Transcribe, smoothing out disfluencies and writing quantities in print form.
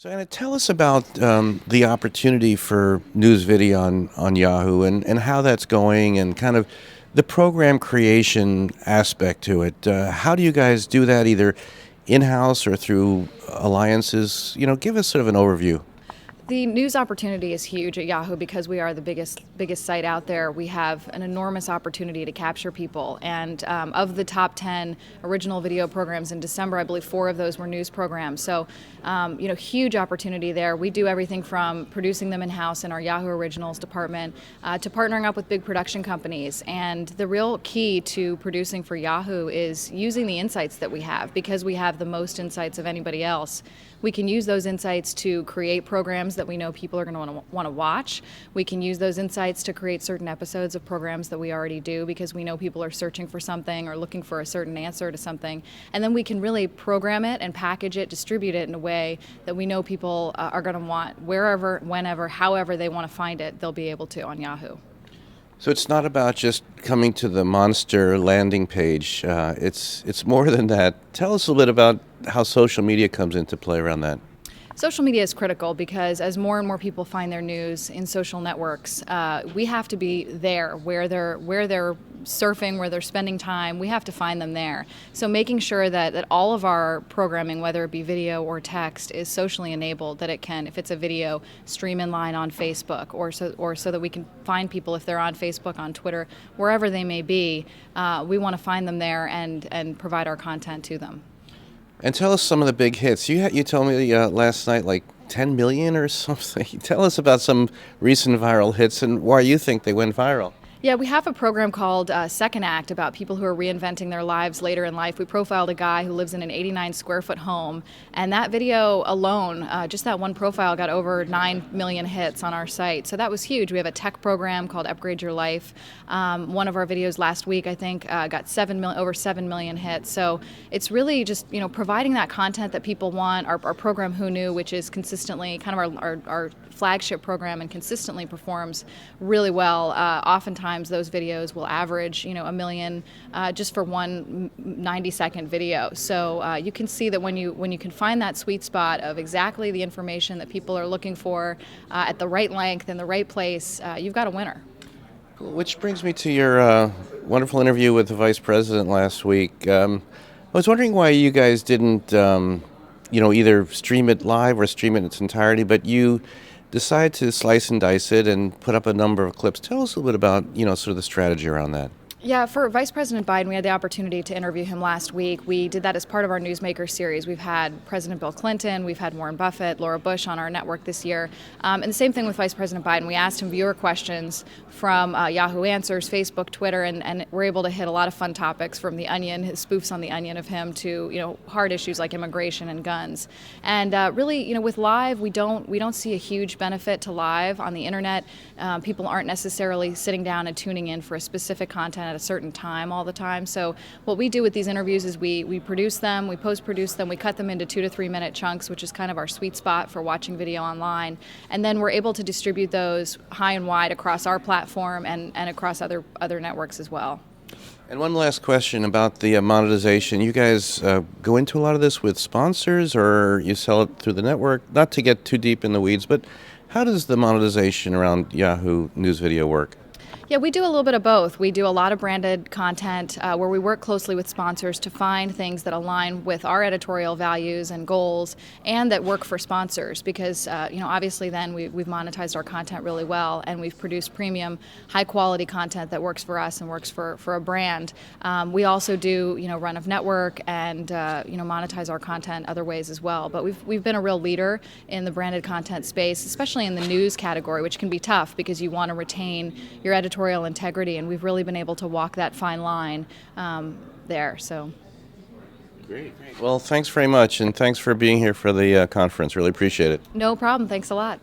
So, Anna, tell us about the opportunity for news video on Yahoo and how that's going and kind of the program creation aspect to it. How do you guys do that, either in house or through alliances? Give us sort of an overview. The news opportunity is huge at Yahoo because we are the biggest site out there. We have an enormous opportunity to capture people. And of the top 10 original video programs in December, I believe 4 of those were news programs. So, huge opportunity there. We do everything from producing them in-house in our Yahoo Originals department to partnering up with big production companies. And the real key to producing for Yahoo is using the insights that we have. Because we have the most insights of anybody else, we can use those insights to create programs that we know people are going to want to watch. We can use those insights to create certain episodes of programs that we already do because we know people are searching for something or looking for a certain answer to something. And then we can really program it and package it, distribute it in a way that we know people are going to want wherever, whenever, however they want to find it, they'll be able to on Yahoo. So it's not about just coming to the monster landing page. It's more than that. Tell us a little bit about how social media comes into play around that. Social media is critical because as more and more people find their news in social networks, we have to be there where they're surfing, where they're spending time. We have to find them there. So making sure that all of our programming, whether it be video or text, is socially enabled, that it can, if it's a video, stream in line on Facebook, or so that we can find people if they're on Facebook, on Twitter, wherever they may be. We want to find them there and provide our content to them. And tell us some of the big hits. You told me last night like 10 million or something. Tell us about some recent viral hits and why you think they went viral. Yeah, we have a program called Second Act about people who are reinventing their lives later in life. We profiled a guy who lives in an 89 square foot home, and that video alone, just that one profile, got over 9 million hits on our site. So that was huge. We have a tech program called Upgrade Your Life. One of our videos last week, I think, got over 7 million hits. So it's really just providing that content that people want. Our program Who Knew, which is consistently kind of our flagship program and consistently performs really well. Oftentimes those videos will average, 1 million just for one 90-second video. So you can see that when you can find that sweet spot of exactly the information that people are looking for at the right length in the right place, you've got a winner. Which brings me to your wonderful interview with the Vice President last week. I was wondering why you guys didn't, either stream it live or stream it in its entirety, but you decide to slice and dice it and put up a number of clips. Tell us a little bit about, sort of the strategy around that. Yeah, for Vice President Biden, we had the opportunity to interview him last week. We did that as part of our Newsmaker series. We've had President Bill Clinton, we've had Warren Buffett, Laura Bush on our network this year. And the same thing with Vice President Biden. We asked him viewer questions from Yahoo Answers, Facebook, Twitter, and we're able to hit a lot of fun topics from The Onion, his spoofs on The Onion of him, to hard issues like immigration and guns. And really, with live, we don't see a huge benefit to live on the internet. People aren't necessarily sitting down and tuning in for a specific content at a certain time all the time. So what we do with these interviews is we produce them, we post-produce them, we cut them into 2 to 3 minute chunks, which is kind of our sweet spot for watching video online. And then we're able to distribute those high and wide across our platform and across other networks as well. And one last question about the monetization. You guys go into a lot of this with sponsors, or you sell it through the network? Not to get too deep in the weeds, but how does the monetization around Yahoo News Video work? Yeah, we do a little bit of both. We do a lot of branded content where we work closely with sponsors to find things that align with our editorial values and goals and that work for sponsors because, obviously then we've monetized our content really well and we've produced premium, high-quality content that works for us and works for a brand. We also do, run of network and, monetize our content other ways as well. But we've been a real leader in the branded content space, especially in the news category, which can be tough because you want to retain your editorial integrity, and we've really been able to walk that fine line there. So, great. Well, thanks very much, and thanks for being here for the conference. Really appreciate it. No problem. Thanks a lot.